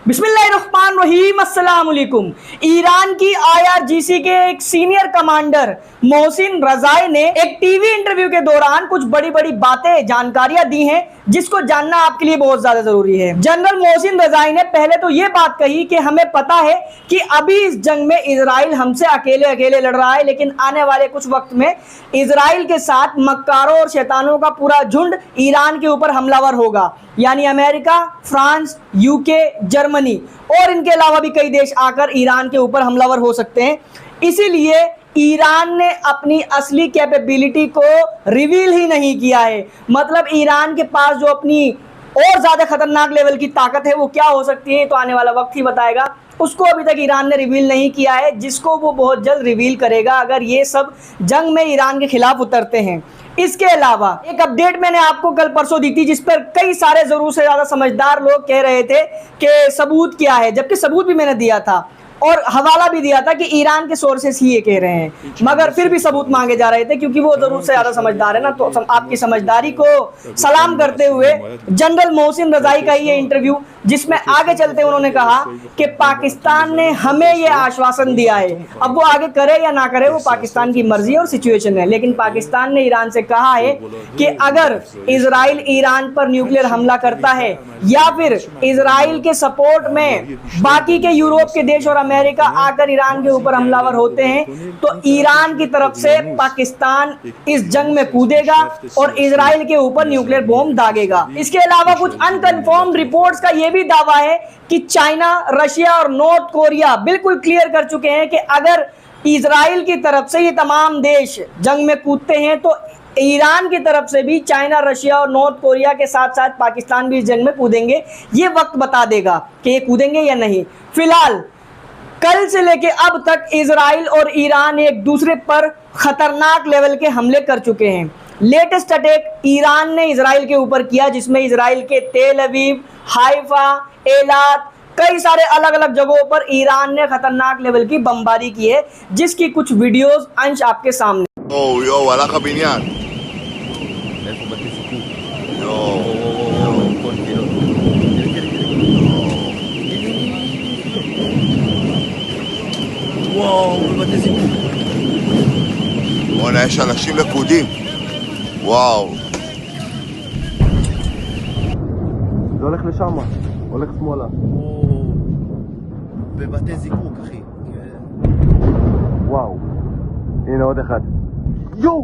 बिस्मिल्लाहिर्रहमानिर्रहीम, अस्सलाम वालेकुम। ईरान की IRGC के एक सीनियर कमांडर मोहसिन रजाई ने एक टीवी इंटरव्यू के दौरान कुछ बड़ी बड़ी बातें, जानकारियां दी हैं जिसको जानना आपके लिए बहुत ज्यादा जरूरी है। जनरल मोहसिन रजाई ने पहले तो ये बात कही कि हमें पता है कि अभी इस जंग में इजराइल हमसे अकेले अकेले लड़ रहा है, लेकिन आने वाले कुछ वक्त में इजराइल के साथ मक्कारों और शैतानों का पूरा झुंड ईरान के ऊपर हमलावर होगा, यानी अमेरिका, फ्रांस, यूके, जर्मनी और इनके अलावा भी कई देश आकर ईरान के ऊपर हमलावर हो सकते हैं। इसीलिए ईरान ने अपनी असली कैपेबिलिटी को रिवील ही नहीं किया है। मतलब ईरान के पास जो अपनी और ज्यादा खतरनाक लेवल की ताकत है वो क्या हो सकती है तो आने वाला वक्त ही बताएगा। उसको अभी तक ईरान ने रिवील नहीं किया है, जिसको वो बहुत जल्द रिवील करेगा अगर ये सब जंग में ईरान के खिलाफ उतरते हैं। इसके अलावा एक अपडेट मैंने आपको कल परसों दी थी जिस पर कई सारे जरूर से ज्यादा समझदार लोग कह रहे थे कि सबूत क्या है, जबकि सबूत भी मैंने दिया था और हवाला भी दिया था कि ईरान के सोर्सेस ही ये कह रहे हैं, मगर फिर भी सबूत मांगे जा रहे थे क्योंकि वो जरूर से ज्यादा समझदार है ना। तो आपकी समझदारी को सलाम करते हुए जनरल मोहसिन रजाई का ये इंटरव्यू, जिसमें आगे चलते उन्होंने कहा कि पाकिस्तान ने हमें ये आश्वासन दिया है, अब वो आगे करे या ना करे वो पाकिस्तान की मर्जी और सिचुएशन है, लेकिन पाकिस्तान ने ईरान से कहा है कि अगर इजराइल ईरान पर न्यूक्लियर हमला करता है या फिर इजराइल के सपोर्ट में बाकी के यूरोप के देश और अमेरिका आकर ईरान के ऊपर हमलावर होते हैं तो ईरान की तरफ से पाकिस्तान इस जंग में कूदेगा और इजराइल के ऊपर न्यूक्लियर बॉम्ब दागेगा। इसके अलावा कुछ अनकन्फर्म रिपोर्ट्स का यह भी दावा है कि चाइना, रशिया और नॉर्थ कोरिया बिल्कुल क्लियर कर चुके हैं कि अगर इजराइल की तरफ से ये तमाम देश जंग में कूदते हैं तो ईरान की तरफ से भी चाइना, रशिया और नॉर्थ कोरिया के साथ साथ पाकिस्तान भी इस जंग में कूदेंगे। ये वक्त बता देगा कि ये कूदेंगे या नहीं। फिलहाल कल से लेके अब तक इजराइल और ईरान एक दूसरे पर खतरनाक लेवल के हमले कर चुके हैं। लेटेस्ट अटैक ईरान ने इजराइल के ऊपर किया जिसमें इजराइल के तेल अवीव, हाइफा, एलात, कई सारे अलग अलग जगहों पर ईरान ने खतरनाक लेवल की बमबारी की है, जिसकी कुछ वीडियोस अंश आपके सामने। הלך הבניין. איפה בתי סיפור? כל קילות. וואו, בבתי סיפור. בוא'נה, יש אנשים לכודים. וואו. זה הולך לשם, הולך שמאלה. בבתי זיקוק, אחי. וואו. הנה עוד אחד. יואו!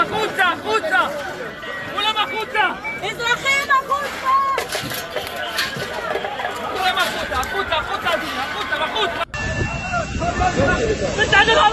החוצה, החוצה! כולם החוצה! אזרחים החוצה! כולם החוצה, החוצה, החוצה, החוצה, החוצה! ותעדר על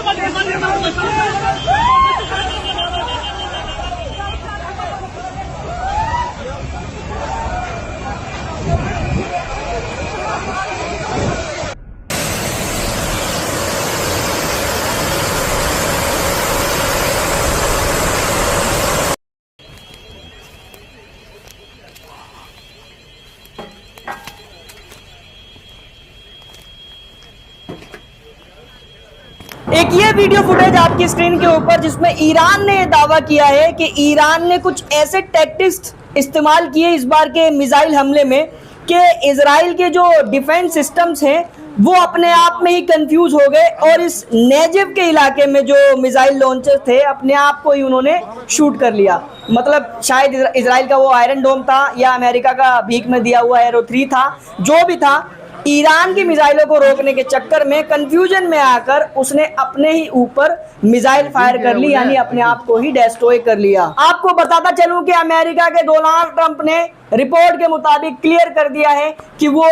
एक ये वीडियो फुटेज आपकी स्क्रीन के ऊपर जिसमें ईरान ने दावा किया है कि ईरान ने कुछ ऐसे टैक्टिक्स इस्तेमाल किए इस बार के मिसाइल हमले में कि इजराइल के जो डिफेंस सिस्टम्स हैं वो अपने आप में ही कंफ्यूज हो गए और इस नेजेव के इलाके में जो मिसाइल लॉन्चर थे अपने आप को ही उन्होंने शूट कर लिया। मतलब शायद इजराइल का वो आयरन डोम था या अमेरिका का भीख में दिया हुआ एरो 3 था, जो भी था, ईरान की मिसाइलों को रोकने के चक्कर में कंफ्यूजन में आकर उसने अपने ही ऊपर मिसाइल फायर कर ली, यानी अपने आप को ही डिस्ट्रॉय कर लिया। आपको बताता चलूं कि अमेरिका के डोनाल्ड ट्रंप ने रिपोर्ट के मुताबिक क्लियर कर दिया है कि वो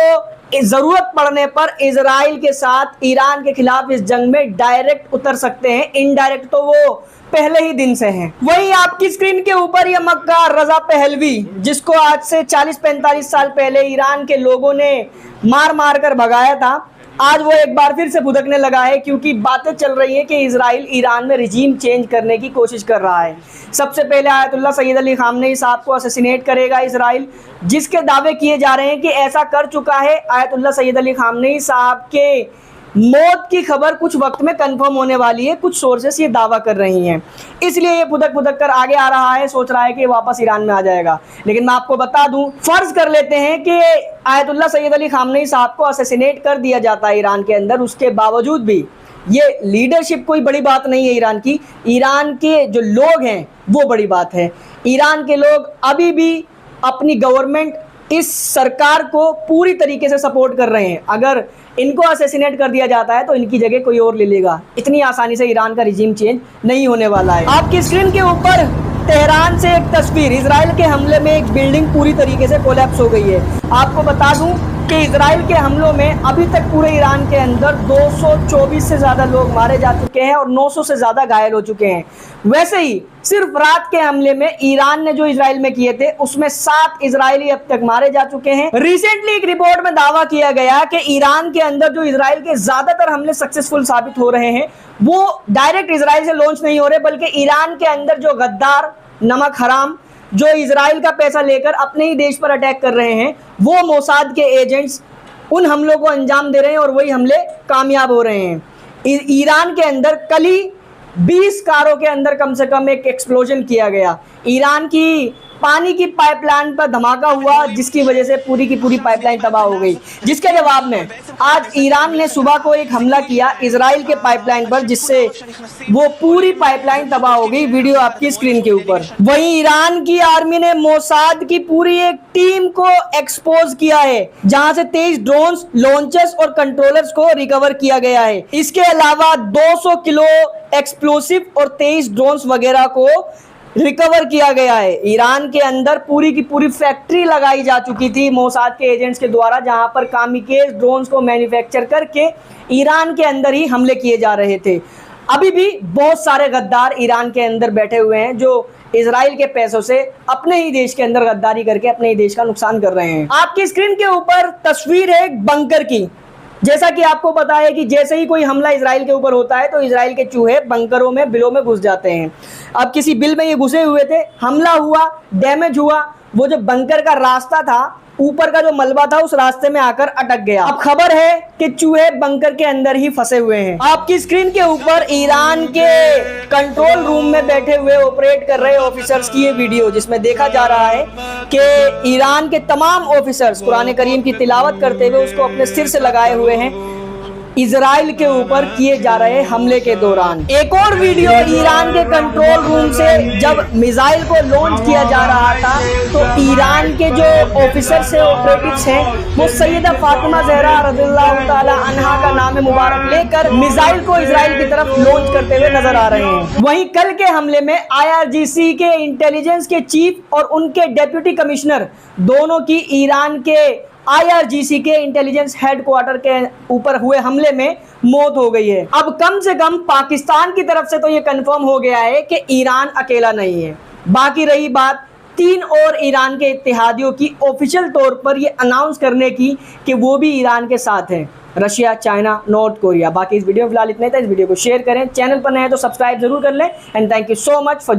जरूरत पड़ने पर इजराइल के साथ ईरान के खिलाफ इस जंग में डायरेक्ट उतर सकते हैं, इनडायरेक्ट तो वो पहले ही दिन से हैं। वहीं आपकी स्क्रीन के ऊपर ये मक्कार रजा पहलवी, जिसको आज से 40-45 साल पहले ईरान के लोगों ने मार मार कर भगाया था, आज वो एक बार फिर से भुदकने लगा है, क्योंकि बातें चल रही हैं कि इजराइल ईरान में रिजीम चेंज करने की कोशिश कर रहा है। सबसे पहले आयतुल्ला सैयद अली खामनेई साहब को असैसिनेट करेगा इजराइल, जिसके दावे किए जा रहे हैं कि ऐसा कर चुका है। आयतुल्ला सैयद अली खामनेई साहब के मौत की खबर कुछ वक्त में कंफर्म होने वाली है, कुछ सोर्सेस ये दावा कर रही हैं, इसलिए ये भुदक कर आगे आ रहा है, सोच रहा है कि वापस ईरान में आ जाएगा। लेकिन मैं आपको बता दूं, फर्ज कर लेते हैं कि आयतुल्ला सैयद अली खामनेई साहब को असैसिनेट कर दिया जाता है ईरान के अंदर, उसके बावजूद भी ये लीडरशिप कोई बड़ी बात नहीं है ईरान की। ईरान के जो लोग हैं वो बड़ी बात है। ईरान के लोग अभी भी अपनी गवर्नमेंट, इस सरकार को पूरी तरीके से सपोर्ट कर रहे हैं। अगर इनको असैसिनेट कर दिया जाता है तो इनकी जगह कोई और ले लेगा। इतनी आसानी से ईरान का रिजीम चेंज नहीं होने वाला है। आपकी स्क्रीन के ऊपर तेहरान से एक तस्वीर, इजराइल के हमले में एक बिल्डिंग पूरी तरीके से कोलैप्स हो गई है। आपको बता दूं कि इजराइल के हमलों में अभी तक पूरे ईरान के अंदर 224 से ज़्यादा लोग मारे जा चुके हैं और 900 से ज़्यादा घायल हो चुके हैं। वैसे ही सिर्फ रात के हमले में ईरान ने जो इजराइल में किए थे, उसमें 7 इजरायली अब तक मारे जा चुके हैं। रिसेंटली एक रिपोर्ट में दावा किया गया कि ईरान के अंदर जो इजराइल के ज़्यादातर हमले सक्सेसफुल साबित हो रहे हैं, वो डायरेक्ट इजराइल से लॉन्च नहीं हो रहे, बल्कि ईरान के अंदर जो गद्दार, नमक हराम, जो इजराइल का पैसा लेकर अपने ही देश पर अटैक कर रहे हैं, वो मोसाद के एजेंट्स उन हमलों को अंजाम दे रहे हैं और वही हमले कामयाब हो रहे हैं। ईरान के अंदर कल ही 20 कारों के अंदर कम से कम एक एक्सप्लोजन किया गया। ईरान की पानी की पाइपलाइन पर धमाका हुआ, जिसकी वजह से पूरी की पूरी पाइपलाइन तबाह हो गई, जिसके जवाब में आज ईरान ने सुबह को एक हमला किया इजराइल के पाइपलाइन पर, जिससे वो पूरी पाइपलाइन तबाह हो गई। वीडियो आपकी स्क्रीन के ऊपर। वहीं ईरान की आर्मी ने मोसाद की पूरी एक टीम को एक्सपोज किया है, जहां से 23 ड्रोन्स, लॉन्चर्स और कंट्रोलर्स को रिकवर किया गया है। इसके अलावा 200 किलो एक्सप्लोसिव और 23 ड्रोन्स वगैरह को रिकवर किया गया है। ईरान के अंदर पूरी की पूरी फैक्ट्री लगाई जा चुकी थी मोसाद के एजेंट्स के द्वारा, जहां पर कामिकेज ड्रोन्स को मैन्युफैक्चर करके ईरान के अंदर ही हमले किए जा रहे थे। अभी भी बहुत सारे गद्दार ईरान के अंदर बैठे हुए हैं, जो इजराइल के पैसों से अपने ही देश के अंदर गद्दारी करके अपने ही देश का नुकसान कर रहे हैं। आपकी स्क्रीन के ऊपर तस्वीर है एक बंकर की। जैसा कि आपको पता है कि जैसे ही कोई हमला इजराइल के ऊपर होता है तो इजराइल के चूहे बंकरों में, बिलों में घुस जाते हैं। अब किसी बिल में ये घुसे हुए थे, हमला हुआ, डैमेज हुआ, वो जो बंकर का रास्ता था, ऊपर का जो मलबा था, उस रास्ते में आकर अटक गया। अब खबर है कि चूहे बंकर के अंदर ही फंसे हुए हैं। आपकी स्क्रीन के ऊपर ईरान के कंट्रोल रूम में बैठे हुए ऑपरेट कर रहे ऑफिसर्स की ये वीडियो, जिसमें देखा जा रहा है कि ईरान के तमाम ऑफिसर्स कुरान करीम की तिलावत करते हुए उसको अपने सिर से लगाए हुए हैं इजराइल के ऊपर किए जा रहे हमले के दौरान। एक और वीडियो ईरान के कंट्रोल रूम से जब मिसाइल को लॉन्च किया जा रहा था, तो ईरान के जो ऑफिसर्स हैं, ऑपरेटिव्स हैं, वो सैयदा फातिमा ज़हरा रज़ियल्लाहु ताला अन्हा का नाम मुबारक लेकर मिसाइल को इजराइल की तरफ लॉन्च करते हुए नजर आ रहे हैं। वहीं कल के हमले में IRGC के इंटेलिजेंस के चीफ और उनके डेप्यूटी कमिश्नर दोनों की ईरान के IRGC के इंटेलिजेंस हेडक्वार्टर के ऊपर हुए हमले में मौत हो गई है। अब कम से कम पाकिस्तान की तरफ से तो ये कंफर्म हो गया है कि ईरान अकेला नहीं है। बाकी रही बात 3 और ईरान के इत्तेहादियों की ऑफिशियल तौर पर ये अनाउंस करने की कि वो भी ईरान के साथ हैं, रशिया, चाइना, नॉर्थ कोरिया। बाकी इस वीडियो में फिलहाल इतना ही था। इस वीडियो को शेयर करें, चैनल पर नए हैं तो सब्सक्राइब जरूर कर लें। And thank you so much for